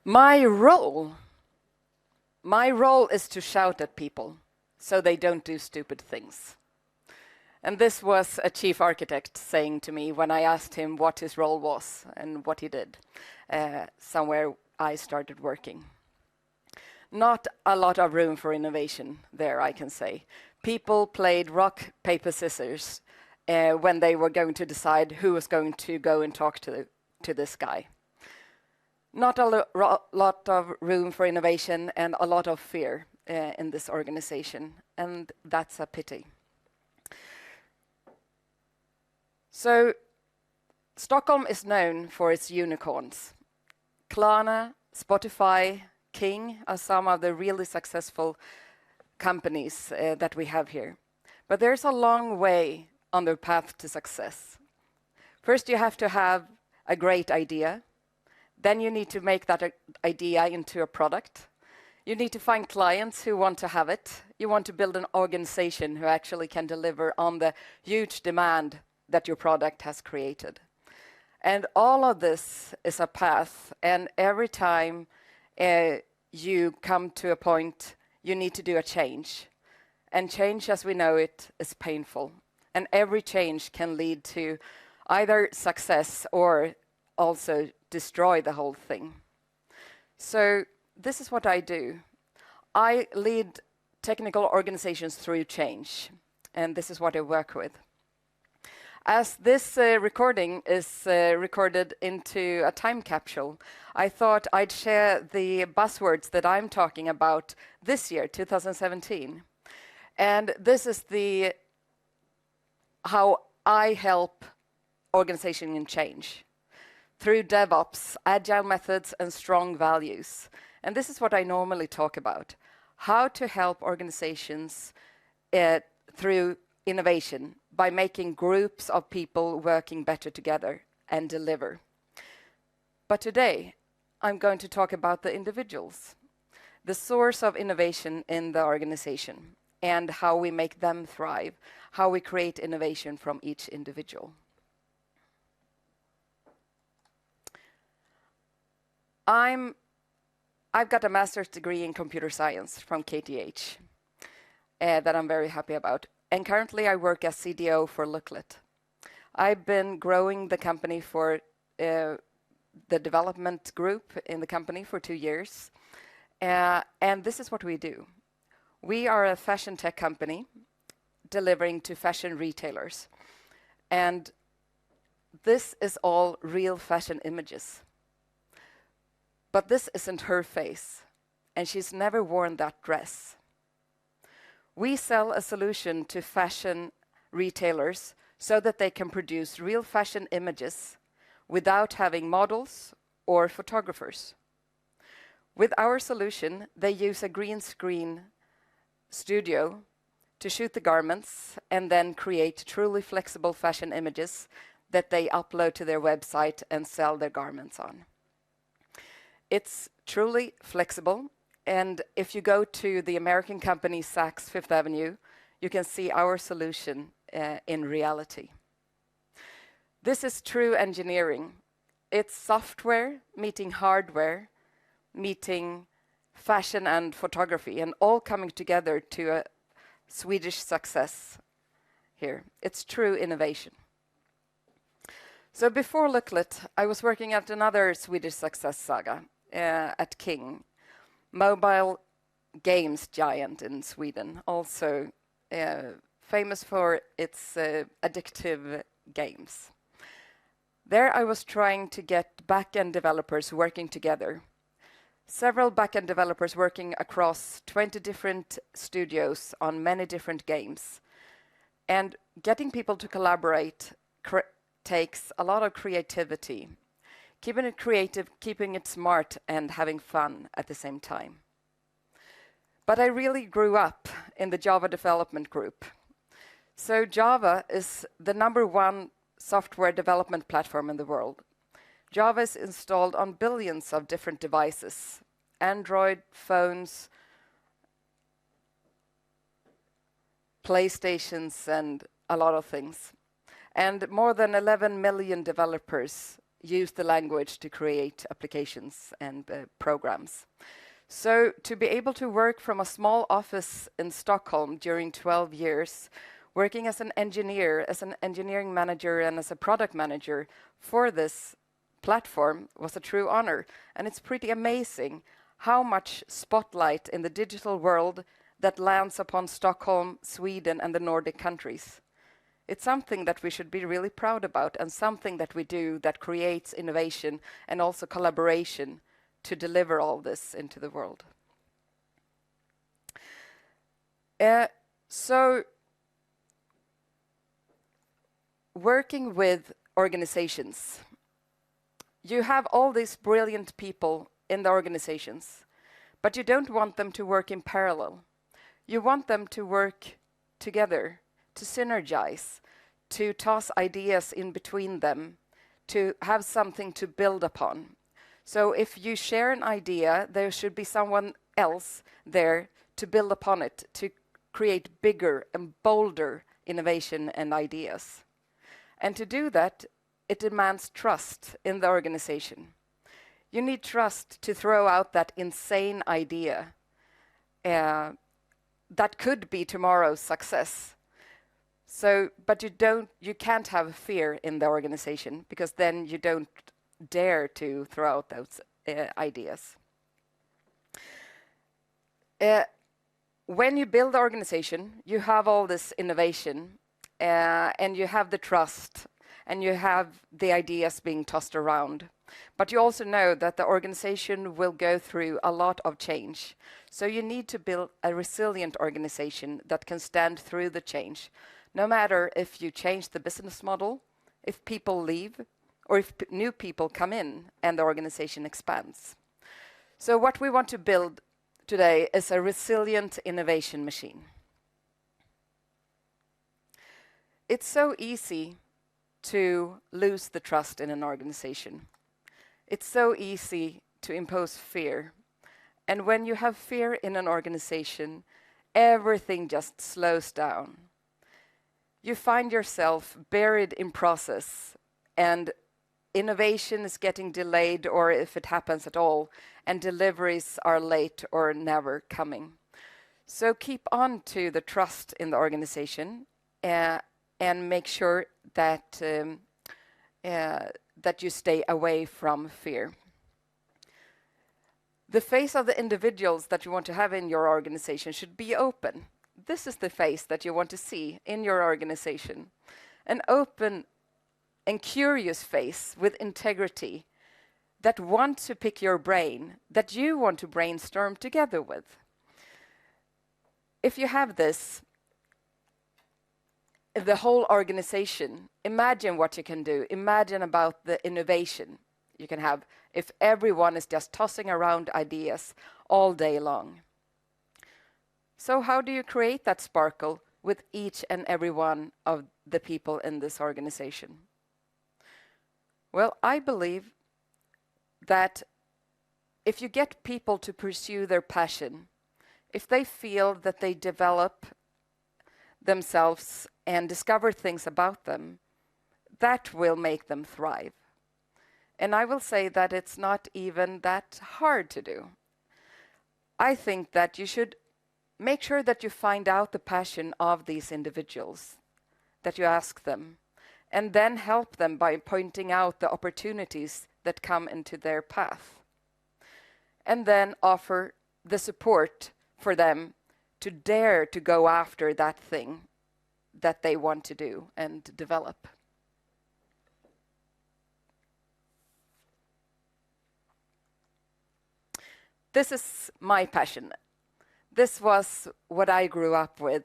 My role is to shout at people so they don't do stupid things. And this was a chief architect saying to me when I asked him what his role was and what he did somewhere I started working. Not a lot of room for innovation there, I can say. People played rock, paper, scissors when they were going to decide who was going to go and talk to this guy. Not a lot of room for innovation and a lot of fear in this organization, and that's a pity. So Stockholm is known for its unicorns. Klarna, Spotify, King are some of the really successful companies that we have here. But there's a long way on the path to success. First, you have to have a great idea. Then you need to make that idea into a product. You need to find clients who want to have it. You want to build an organization who actually can deliver on the huge demand that your product has created. And all of this is a path, and every time you come to a point, you need to do a change. And change, as we know it, is painful. And every change can lead to either success or also destroy the whole thing. So this is what I do. I lead technical organizations through change, and this is what I work with. As this recording is recorded into a time capsule, I thought I'd share the buzzwords that I'm talking about this year, 2017. And this is how I help organization in change through DevOps, agile methods, and strong values. And this is what I normally talk about: how to help organizations through innovation by making groups of people working better together and deliver. But today, I'm going to talk about the individuals, the source of innovation in the organization, and how we make them thrive, how we create innovation from each individual. I've got a master's degree in computer science from KTH that I'm very happy about. And currently I work as CDO for Looklet. I've been growing the company for the development group in the company for 2 years. And this is what we do. We are a fashion tech company delivering to fashion retailers. And this is all real fashion images. But this isn't her face, and she's never worn that dress. We sell a solution to fashion retailers so that they can produce real fashion images without having models or photographers. With our solution, they use a green screen studio to shoot the garments and then create truly flexible fashion images that they upload to their website and sell their garments on. It's truly flexible. And if you go to the American company Saks Fifth Avenue, you can see our solution in reality. This is true engineering. It's software meeting hardware, meeting fashion and photography, and all coming together to a Swedish success here. It's true innovation. So before Looklet, I was working at another Swedish success saga at King, mobile games giant in Sweden, also famous for its addictive games. There I was trying to get back-end developers working together. Several back-end developers working across 20 different studios on many different games. And getting people to collaborate takes a lot of creativity. Keeping it creative, keeping it smart, and having fun at the same time. But I really grew up in the Java development group. So Java is the #1 software development platform in the world. Java is installed on billions of different devices, Android, phones, PlayStations, and a lot of things. And more than 11 million developers use the language to create applications and programs. So to be able to work from a small office in Stockholm during 12 years, working as an engineer, as an engineering manager and as a product manager for this platform was a true honor. And it's pretty amazing how much spotlight in the digital world that lands upon Stockholm, Sweden, and the Nordic countries. It's something that we should be really proud about, and something that we do that creates innovation and also collaboration to deliver all this into the world. So working with organizations, you have all these brilliant people in the organizations, but you don't want them to work in parallel. You want them to work together, to synergize, to toss ideas in between them, to have something to build upon. So if you share an idea, there should be someone else there to build upon it, to create bigger and bolder innovation and ideas. And to do that, it demands trust in the organization. You need trust to throw out that insane idea that could be tomorrow's success. So, but you can't have fear in the organization, because then you don't dare to throw out those ideas. When you build the organization, you have all this innovation, and you have the trust, and you have the ideas being tossed around. But you also know that the organization will go through a lot of change. So you need to build a resilient organization that can stand through the change, no matter if you change the business model, if people leave, or if new people come in and the organization expands. So what we want to build today is a resilient innovation machine. It's so easy to lose the trust in an organization. It's so easy to impose fear. And when you have fear in an organization, everything just slows down. You find yourself buried in process, and innovation is getting delayed, or if it happens at all, and deliveries are late or never coming. So keep on to the trust in the organization, and make sure that that you stay away from fear. The face of the individuals that you want to have in your organization should be open. This is the face that you want to see in your organization. An open and curious face with integrity that wants to pick your brain, that you want to brainstorm together with. If you have this, the whole organization, imagine what you can do. Imagine about the innovation you can have if everyone is just tossing around ideas all day long. So how do you create that sparkle with each and every one of the people in this organization? Well, I believe that if you get people to pursue their passion, if they feel that they develop themselves and discover things about them, that will make them thrive. And I will say that it's not even that hard to do. I think that you should make sure that you find out the passion of these individuals, that you ask them, and then help them by pointing out the opportunities that come into their path. And then offer the support for them to dare to go after that thing that they want to do and develop. This is my passion. This was what I grew up with.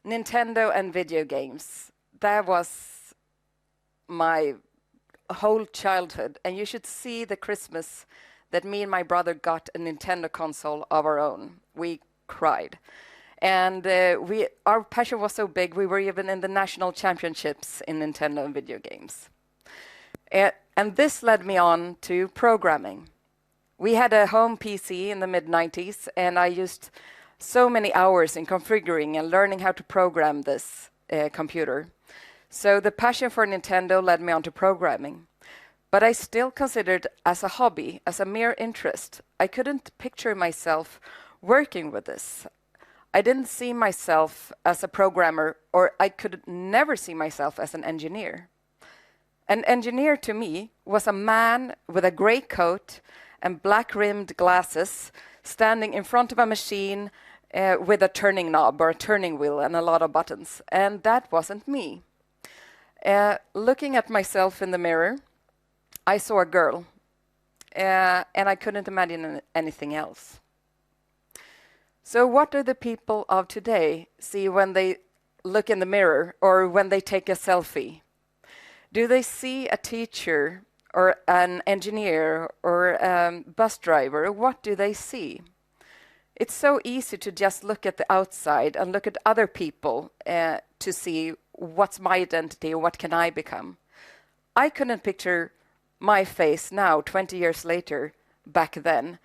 Nintendo and video games. That was my whole childhood. And you should see the Christmas that me and my brother got a Nintendo console of our own. We cried. And our passion was so big, we were even in the national championships in Nintendo and video games. And this led me on to programming. We had a home PC in the mid-90s, and I used so many hours in configuring and learning how to program this computer. So the passion for Nintendo led me on to programming. but I still considered as a hobby, as a mere interest. I couldn't picture myself working with this. I didn't see myself as a programmer, or I could never see myself as an engineer. An engineer to me was a man with a gray coat and black-rimmed glasses standing in front of a machine with a turning knob or a turning wheel and a lot of buttons. And that wasn't me. Looking at myself in the mirror, I saw a girl, and I couldn't imagine anything else. So what do the people of today see when they look in the mirror or when they take a selfie? Do they see a teacher or an engineer or a bus driver? What do they see? It's so easy to just look at the outside and look at other people to see what's my identity, what can I become. I couldn't picture my face now, 20 years later, back then.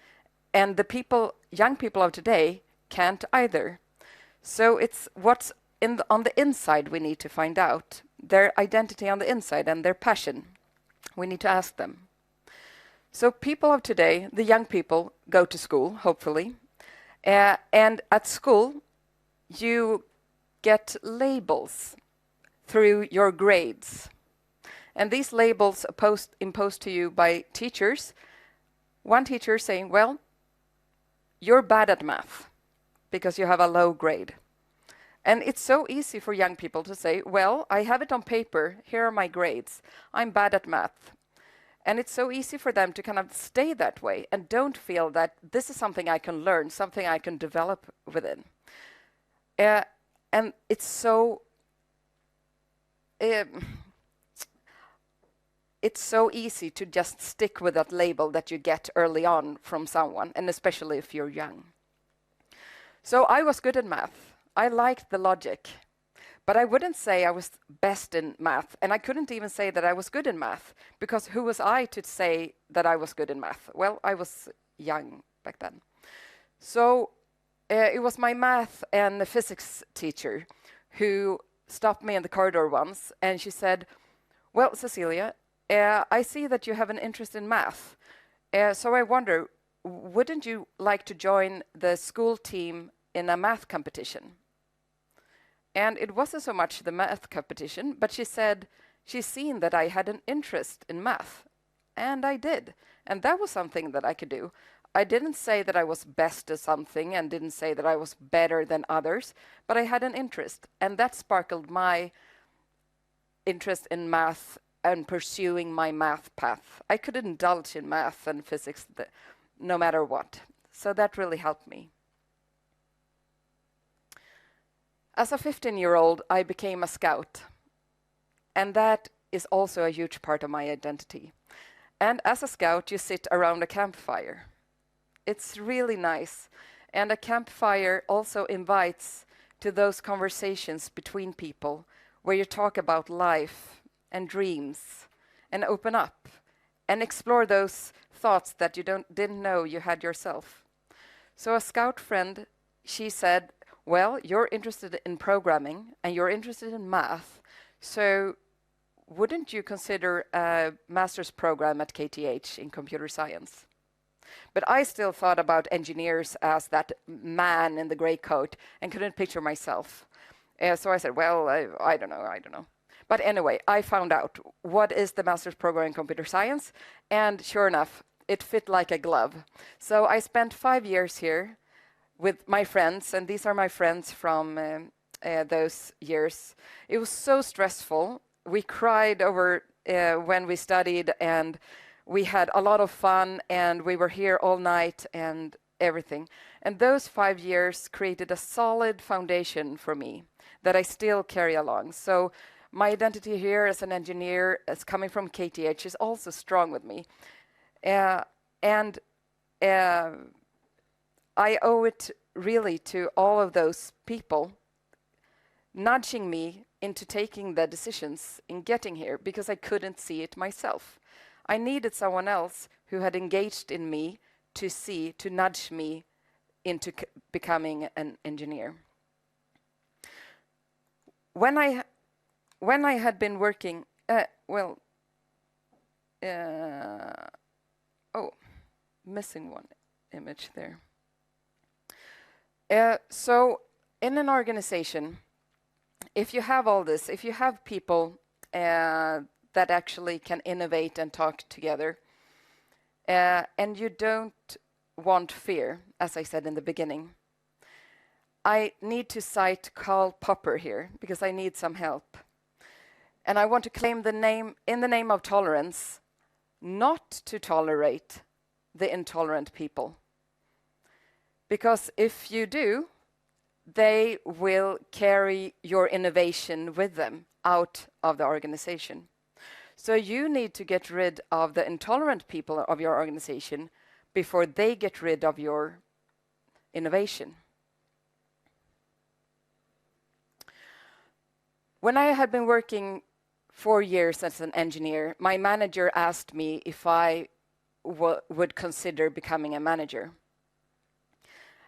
And the people, young people of today, can't either. So it's what's on the inside we need to find out. Their identity on the inside and their passion. We need to ask them. So people of today, the young people, go to school, hopefully. And at school, you get labels through your grades. And these labels imposed to you by teachers. One teacher saying, well, you're bad at math because you have a low grade. And it's so easy for young people to say, well, I have it on paper, here are my grades, I'm bad at math. And it's so easy for them to kind of stay that way and don't feel that this is something I can learn, something I can develop within. And it's so easy to just stick with that label that you get early on from someone, and especially if you're young. So I was good at math. I liked the logic, but I wouldn't say I was best in math, and I couldn't even say that I was good in math, because who was I to say that I was good in math? Well, I was young back then. So it was my math and physics teacher who stopped me in the corridor once, and she said, well, Cecilia, I see that you have an interest in math, so I wonder, wouldn't you like to join the school team in a math competition? And it wasn't so much the math competition, but she said she's seen that I had an interest in math. And I did. And that was something that I could do. I didn't say that I was best at something and didn't say that I was better than others, but I had an interest. And that sparkled my interest in math and pursuing my math path. I could indulge in math and physics no matter what. So that really helped me. As a 15-year-old, I became a scout, and that is also a huge part of my identity. And as a scout, you sit around a campfire. It's really nice, and a campfire also invites to those conversations between people where you talk about life and dreams and open up and explore those thoughts that you didn't know you had yourself. So a scout friend, she said, well, you're interested in programming and you're interested in math, so wouldn't you consider a master's program at KTH in computer science? But I still thought about engineers as that man in the gray coat and couldn't picture myself. So I said, well, I don't know. But anyway, I found out what is the master's program in computer science, and sure enough, it fit like a glove. So I spent 5 years here with my friends, and these are my friends from those years. It was so stressful. We cried over when we studied, and we had a lot of fun, and we were here all night and everything. And those 5 years created a solid foundation for me that I still carry along. So my identity here as an engineer, as coming from KTH, is also strong with me. And I owe it really to all of those people nudging me into taking the decisions in getting here, because I couldn't see it myself. I needed someone else who had engaged in me to nudge me into becoming an engineer. When I had been working, oh, missing one image there. So in an organization, if you have all this, if you have people that actually can innovate and talk together, and you don't want fear, as I said in the beginning, I need to cite Karl Popper here because I need some help. And I want to claim the name, in the name of tolerance, not to tolerate the intolerant people. Because if you do, they will carry your innovation with them out of the organization. So you need to get rid of the intolerant people of your organization before they get rid of your innovation. When I had been working 4 years as an engineer, my manager asked me if I would consider becoming a manager.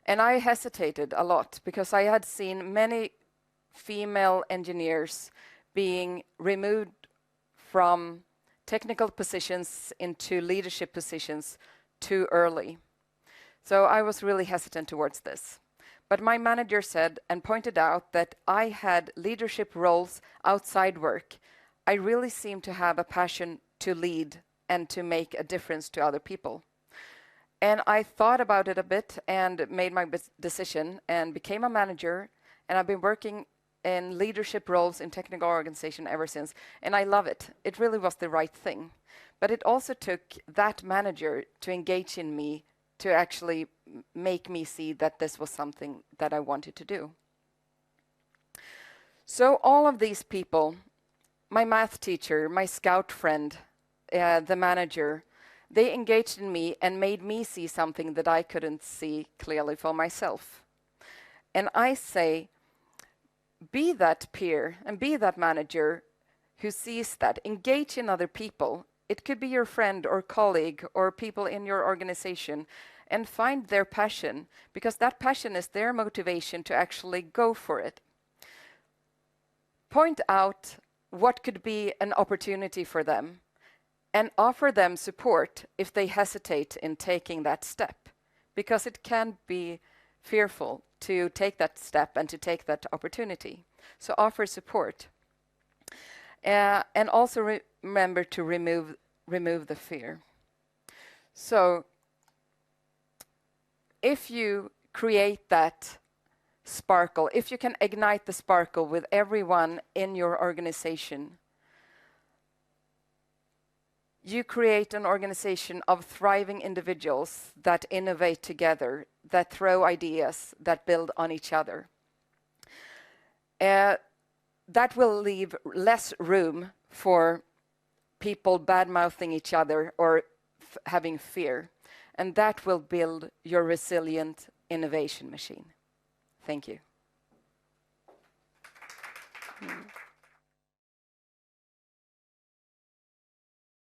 And I hesitated a lot because I had seen many female engineers being removed from technical positions into leadership positions too early. So I was really hesitant towards this. But my manager said and pointed out that I had leadership roles outside work. I really seemed to have a passion to lead and to make a difference to other people. And I thought about it a bit and made my decision and became a manager. And I've been working in leadership roles in technical organization ever since. And I love it. It really was the right thing. But it also took that manager to engage in me to actually make me see that this was something that I wanted to do. So all of these people, my math teacher, my scout friend, the manager, they engaged in me and made me see something that I couldn't see clearly for myself. And I say, be that peer and be that manager who sees that. Engage in other people. It could be your friend or colleague or people in your organization, and find their passion, because that passion is their motivation to actually go for it. Point out what could be an opportunity for them and offer them support if they hesitate in taking that step, because it can be fearful to take that step and to take that opportunity. So offer support. And also remember to remove the fear. So if you create that sparkle, if you can ignite the sparkle with everyone in your organization, you create an organization of thriving individuals that innovate together, that throw ideas, that build on each other. That will leave less room for people bad-mouthing each other or having fear. And that will build your resilient innovation machine. Thank you.